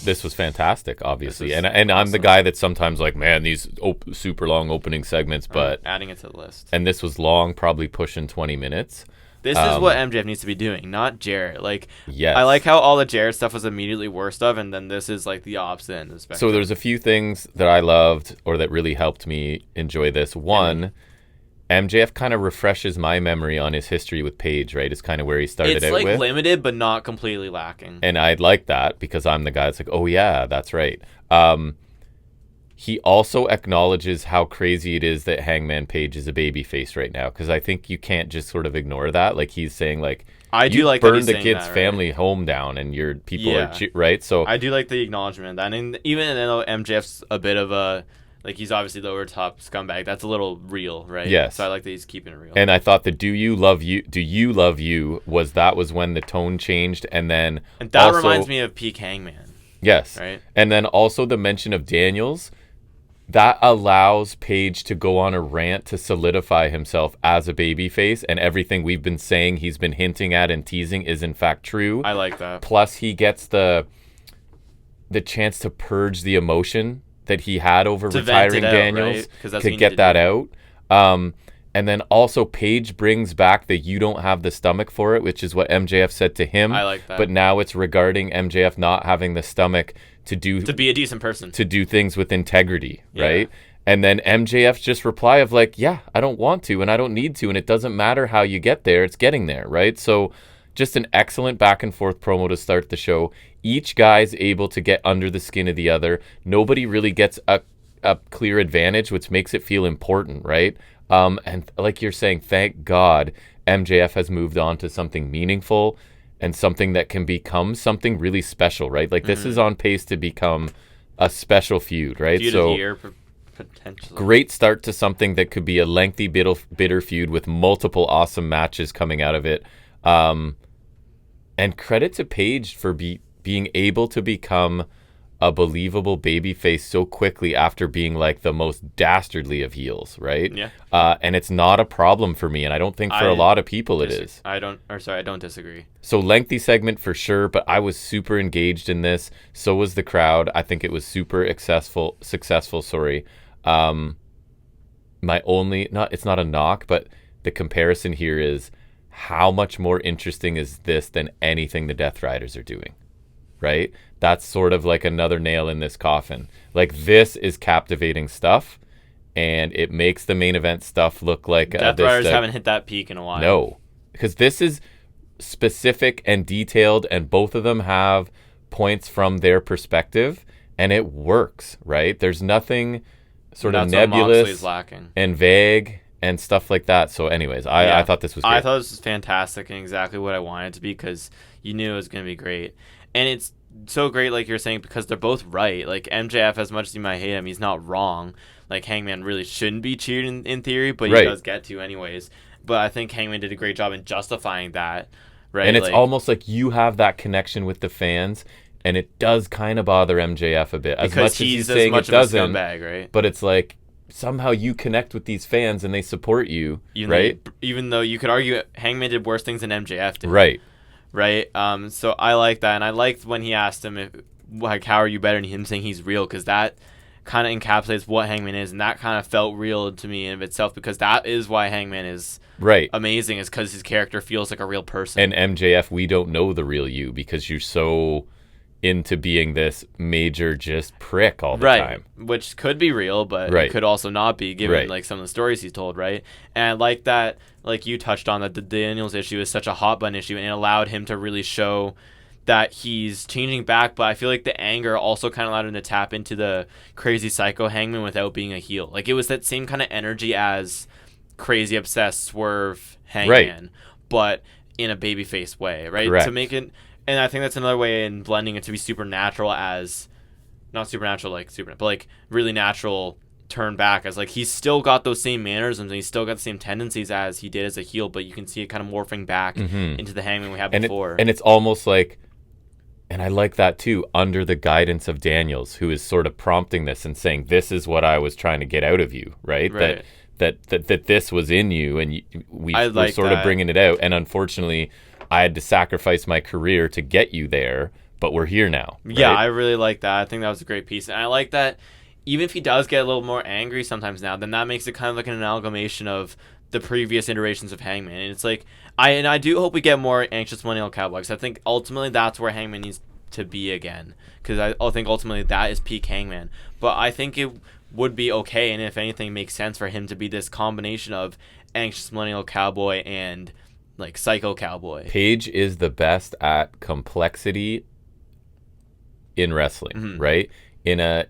this was fantastic, obviously. And awesome. I'm the guy that's sometimes like, man, these super long opening segments, but adding it to the list. And this was long, probably pushing 20 minutes. This is what MJF needs to be doing, not Jarrett. Like, yes. I like how all the Jarrett stuff was immediately worst of, and then this is like the opposite end of the spectrum. So there's a few things that I loved or that really helped me enjoy this. One, MJF kind of refreshes my memory on his history with Paige, right? Is kind of where he started out with. It's like limited, but not completely lacking. And I'd like that because I'm the guy that's like, oh yeah, that's right. He also acknowledges how crazy it is that Hangman Page is a babyface right now, because I think you can't just sort of ignore that. Like, he's saying, like, I do you like burned the kid's family home down, and your people are right. So I do like the acknowledgement of that, and even though MJF's a bit of a like, he's obviously the over top scumbag, that's a little real, right? Yes. So I like that he's keeping it real. And I thought the do you love you was when the tone changed, and then that also reminds me of peak Hangman. Yes. Right. And then also the mention of Daniels. That allows Paige to go on a rant to solidify himself as a babyface, and everything we've been saying he's been hinting at and teasing is in fact true. I like that. Plus, he gets the chance to purge the emotion that he had over retiring Daniels, right? To get that out. And then also Paige brings back the you don't have the stomach for it, which is what MJF said to him. I like that. But now it's regarding MJF not having the stomach to be a decent person, to do things with integrity, right? And then MJF's just reply of like, yeah, I don't want to and I don't need to, and it doesn't matter how you get there, it's getting there, right? So just an excellent back and forth promo to start the show. Each guy's able to get under the skin of the other. Nobody really gets a clear advantage, which makes it feel important, right? And like you're saying, thank God MJF has moved on to something meaningful and something that can become something really special, right? Like, this is on pace to become a special feud, right? Feud of the year, potentially. Great start to something that could be a lengthy, bitter feud with multiple awesome matches coming out of it. And credit to Paige for being able to become a believable babyface so quickly after being like the most dastardly of heels, right? Yeah. And it's not a problem for me, and I don't think for a lot of people it is. I don't disagree. So lengthy segment for sure, but I was super engaged in this. So was the crowd. I think it was super successful. Sorry. It's not a knock, but the comparison here is how much more interesting is this than anything the Death Riders are doing, right? That's sort of like another nail in this coffin. Like, this is captivating stuff, and it makes the main event stuff look like Death Riders haven't hit that peak in a while. No, because this is specific and detailed, and both of them have points from their perspective, and it works, right? There's nothing sort of nebulous and vague and stuff like that. So anyways, I thought this was great. I thought this was fantastic and exactly what I wanted it to be, because you knew it was going to be great. And it's so great, like you're saying, because they're both right. Like, MJF, as much as you might hate him, he's not wrong. Like, Hangman really shouldn't be cheered in theory, but he does get to anyways. But I think Hangman did a great job in justifying that, right? And it's almost like you have that connection with the fans, and it does kind of bother MJF a bit. As because much he's as saying much it doesn't, of a scumbag, right? But it's like, somehow you connect with these fans and they support you, right? Even though you could argue Hangman did worse things than MJF did. Right. So I like that, and I liked when he asked him, how are you better, and him saying he's real, because that kind of encapsulates what Hangman is, and that kind of felt real to me in of itself, because that is why Hangman is amazing, is because his character feels like a real person. And MJF, we don't know the real you because you're so into being this major just prick all the time. Which could be real, but it could also not be, given like some of the stories he's told, right? And I like that, like you touched on, that the Daniels issue is such a hot button issue, and it allowed him to really show that he's changing back, but I feel like the anger also kind of allowed him to tap into the crazy psycho Hangman without being a heel. Like, it was that same kind of energy as crazy obsessed Swerve Hangman, but in a babyface way, right? Correct. To make it, and I think that's another way in blending it to be supernatural, as not supernatural like super, but like really natural turn back, as like he's still got those same mannerisms and he's still got the same tendencies as he did as a heel, but you can see it kind of morphing back into the Hangman we had before. And it's almost like, and I like that too, under the guidance of Daniels, who is sort of prompting this and saying, this is what I was trying to get out of you, right? That this was in you, and we're sort of bringing it out. And unfortunately, I had to sacrifice my career to get you there, but we're here now. Right? Yeah, I really like that. I think that was a great piece. And I like that even if he does get a little more angry sometimes now, then that makes it kind of like an amalgamation of the previous iterations of Hangman. And it's like, I do hope we get more anxious millennial cowboys. I think ultimately that's where Hangman needs to be again. Because I think ultimately that is peak Hangman. But I think it would be okay, and if anything, makes sense for him to be this combination of anxious millennial cowboy and like psycho cowboy. Page is the best at complexity in wrestling, right? In a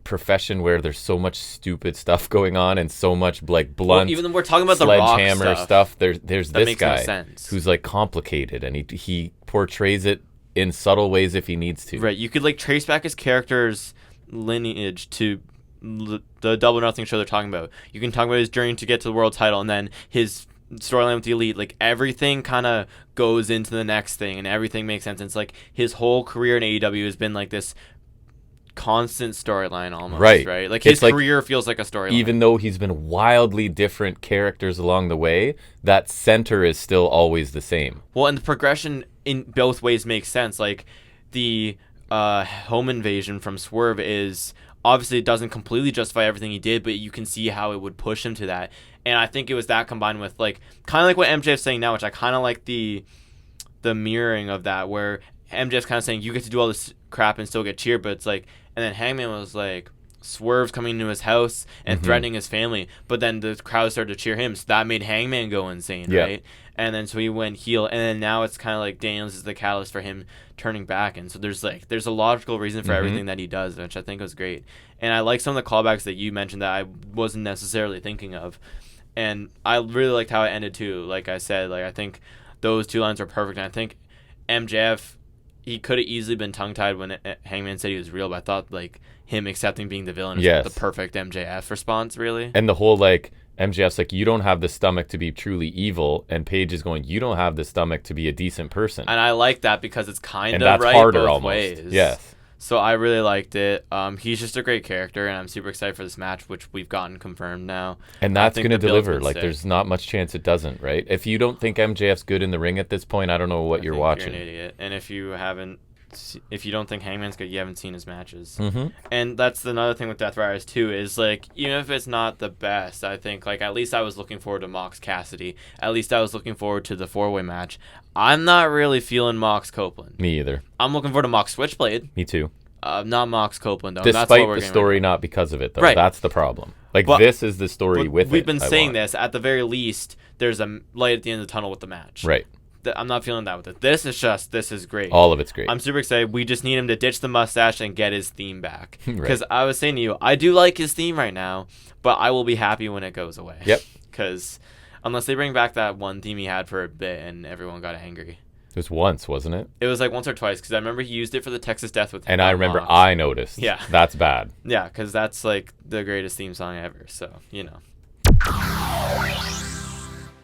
profession where there's so much stupid stuff going on and so much like blunt, even when we're talking about the Rock stuff, there's this guy who's like complicated, and he portrays it in subtle ways if he needs to. Right, you could like trace back his character's lineage to the Double or Nothing show they're talking about. You can talk about his journey to get to the world title, and then his storyline with the Elite. Like everything kind of goes into the next thing, and everything makes sense. And it's like his whole career in AEW has been like this constant storyline almost, right? Like his career feels like a storyline. Even though he's been wildly different characters along the way, that center is still always the same. Well, and the progression in both ways makes sense. Like the home invasion from Swerve is obviously it doesn't completely justify everything he did, but you can see how it would push him to that. And I think it was that combined with like kind of like what MJF's saying now, which I kind of like the mirroring of that, where MJF's kind of saying you get to do all this crap and still get cheered, but it's like, and then Hangman was like, Swerve's coming into his house and threatening his family, but then the crowd started to cheer him, so that made Hangman go insane, right? And then so he went heel, and then now it's kind of like Daniels is the catalyst for him turning back, and so there's a logical reason for everything that he does, which I think was great. And I like some of the callbacks that you mentioned that I wasn't necessarily thinking of, and I really liked how it ended too. Like I said, like I think those two lines are perfect, and I think MJF, he could have easily been tongue-tied when Hangman said he was real, but I thought like him accepting being the villain is the perfect MJF response, really. And the whole like MJF's like, you don't have the stomach to be truly evil, and Paige is going, you don't have the stomach to be a decent person. And I like that because it's kind of right harder both almost. Ways. Yes. So I really liked it. He's just a great character, and I'm super excited for this match, which we've gotten confirmed now. And that's going to deliver. Like, there's not much chance it doesn't, right? If you don't think MJF's good in the ring at this point, I don't know what you're watching. You're an idiot. And if you don't think Hangman's good, you haven't seen his matches. And that's another thing with Death Riders too, is like, even if it's not the best, I think like at least I was looking forward to Mox Cassidy. At least I was looking forward to the 4-way match. I'm not really feeling Mox Copeland. Me either. I'm looking forward to Mox Switchblade. Me too. Not Mox Copeland though. Despite the story, not because of it though. Right. That's the problem. Like this is the story with it. We've been saying this. At the very least, there's a light at the end of the tunnel with the match. Right. I'm not feeling that with it. This is great. All of it's great. I'm super excited. We just need him to ditch the mustache and get his theme back. Because I was saying to you, I do like his theme right now, but I will be happy when it goes away. Yep. Because unless they bring back that one theme he had for a bit and everyone got angry. It was once, wasn't it? It was like once or twice, because I remember he used it for the Texas Death with. And I remember I noticed. Yeah. That's bad. Yeah, because that's like the greatest theme song ever. So, you know.